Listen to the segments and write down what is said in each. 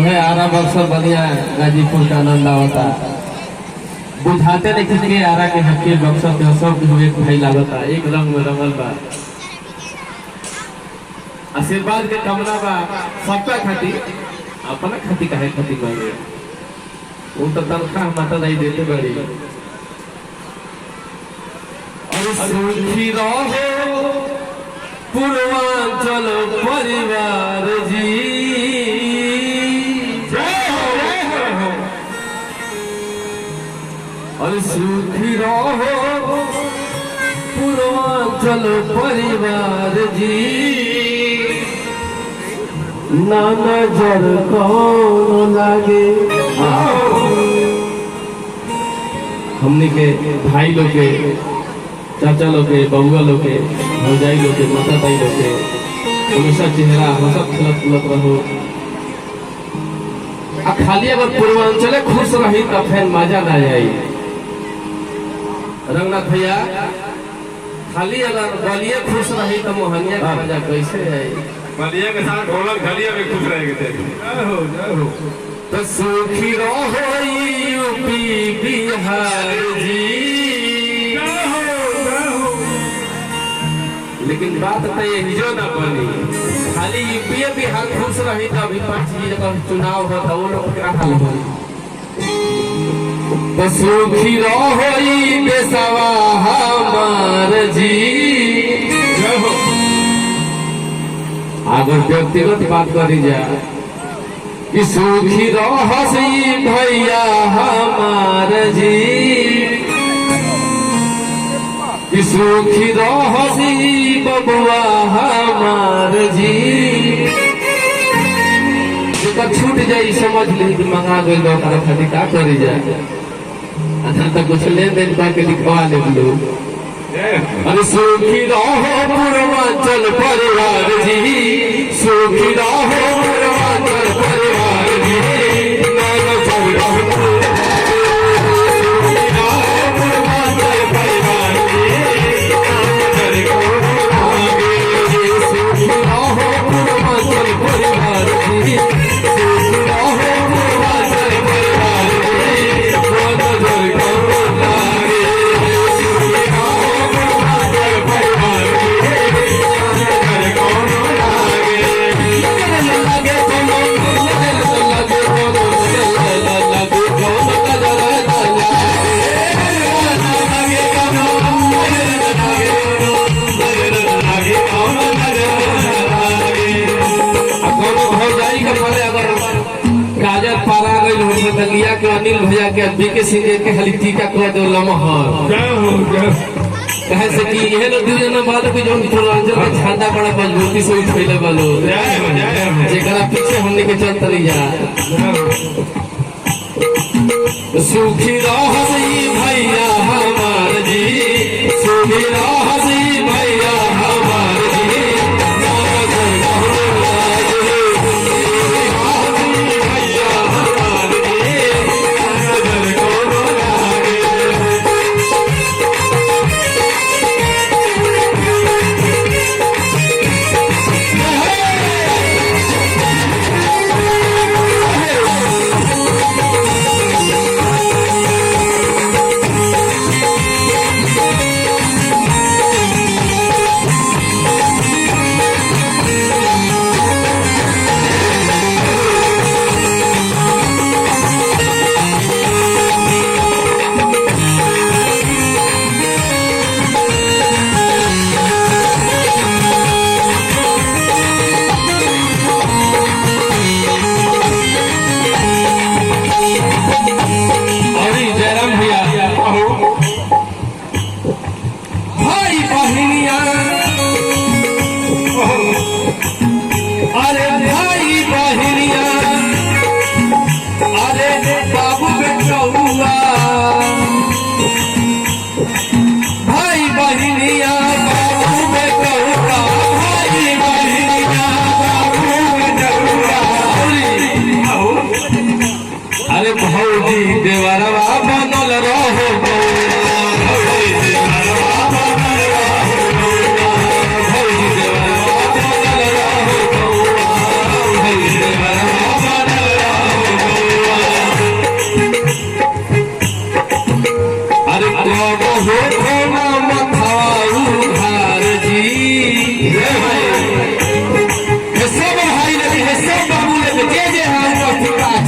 है आरा बक्सर बलिया गाजीपुर का आनंद आवता बुझाते नहीं के आरा के हक्के बक्सर के सब एक भाई लागता एक रंग में रंगल बा आशीर्वाद के कमरा बा सबका खाती अपना खाती काहे खाती मांगे वो तो तनख्वाह माता नहीं देते बड़ी और सुखी रहो पूर्वांचल परिवार जी और सुखी रहो पूर्वांचल परिवार जी ना नजर कौन लागे हमने के भाई लोग के चाचा लोग के बउआ लोग के भौजाई लोग के माता ताई लोग के हमेशा चेहरा हंसत खिलत रहो आ खाली अगर पूर्वांचल खुश रही तो फिर मजा ना आई रंगनाथ भैया खाली अगर बलिया खुश रही तो मोहनिया का मजा कैसे आई बलिया के साथ ढोलक घलिया में खुश रहेंगे तो सुखी रहो यूपी बिहार जी लेकिन बात तो यही जो ना बनी खाली यूपी बिहार खुश रही तो अभी 5 जगह चुनाव होता वो लोग क्या हाल हो तो सुखी रहो बेसवा हमार जी अगर व्यक्तिगत बात करी जाए कि सुखी रहो भैया हमार जी कि सुखी रहो बबुआ हमार जी छूट जाई समझ ली कि मंगा गई खातिर का करी जाए अच्छा तो कुछ लेन देन करके लिखवा ले लोग अरे सुखी रहो पूर्वांचल परिवार जी सुखी रहो पूर्वांचल परिवार जी लिया के अनिल भैया के बीके सिंह के खाली टीका कर दो लमहर कहे से कि यह लोग दूर ना बात कोई जोन पूर्वांचल का झंडा बड़ा मजबूती से उठैले बालो जेकरा पीछे हमने के चल तली जा सुखी रहसी भैया हमार जी सुखी रहसी भैया हमार जी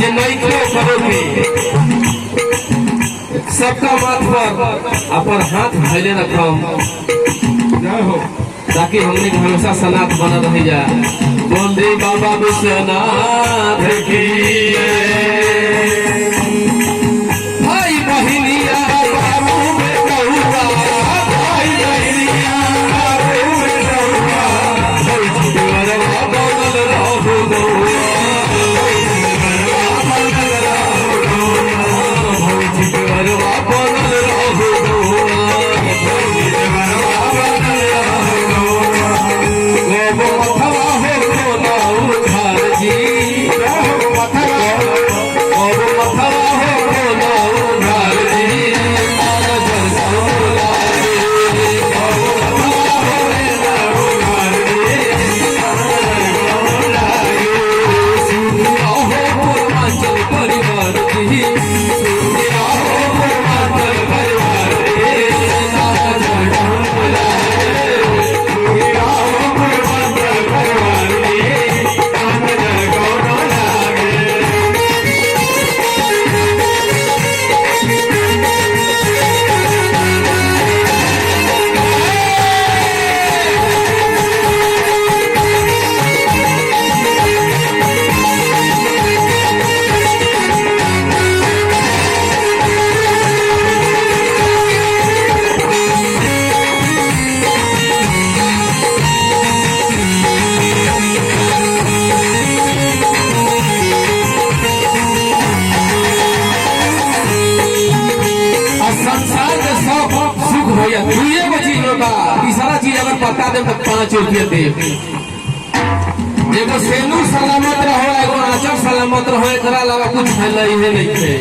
जे नहीं करोगे सबका माथ पर अपन हाथ धैले रखम ताकि हमने हमेशा सनात बना रह जा। बोले बाबा विश्वनाथ की भाई बहिनिया बाबू में कहुआ भाई बहिनिया बाबू में कहुआ भाई जीवरवा बनल रहू गौआ भाई जीवरवा बनल रहू गौआ सारा चीज अगर पता दे तो 5 रुपये दे। एगो सेनू सलामत रहो, एगो आचर सलामत रहो, एकरा अलावा कुछ है नहीं थे।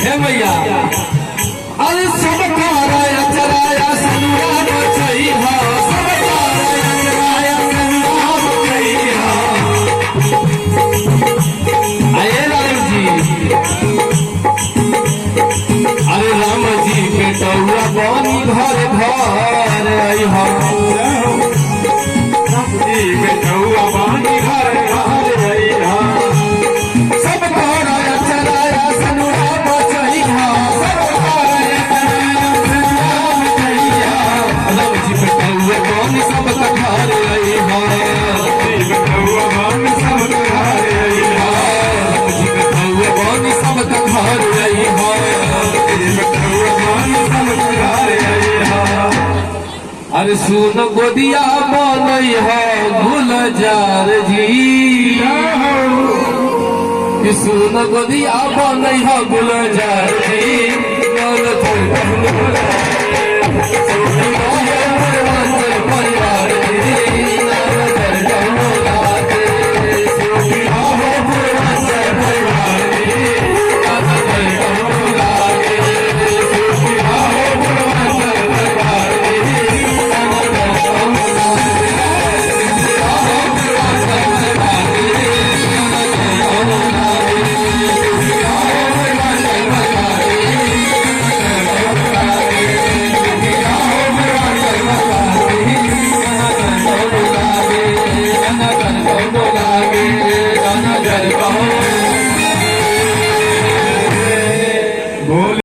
हे भैया अरे सब कराया चराया सनुरा बचई हा, सब कराया चराया सनुरा बचई हा। आए लाल जी अरे राम जी बेटौआ बनी घर घर आई हो बेटौआ बनी घर घर आई हो। सब कराया चराया सनुरा बचई हा, सब कराया चराया सनुरा बचई हा। राम जी बेटौआ बनी सब घर आई हो, बेटौआ बनी सब घर आई हो। राम जी बेटौआ बनी सब घर आई हो, अरे सुन गोदिया बनई है गुलजार जी, सुन गोदिया बनई है गुलजार जी।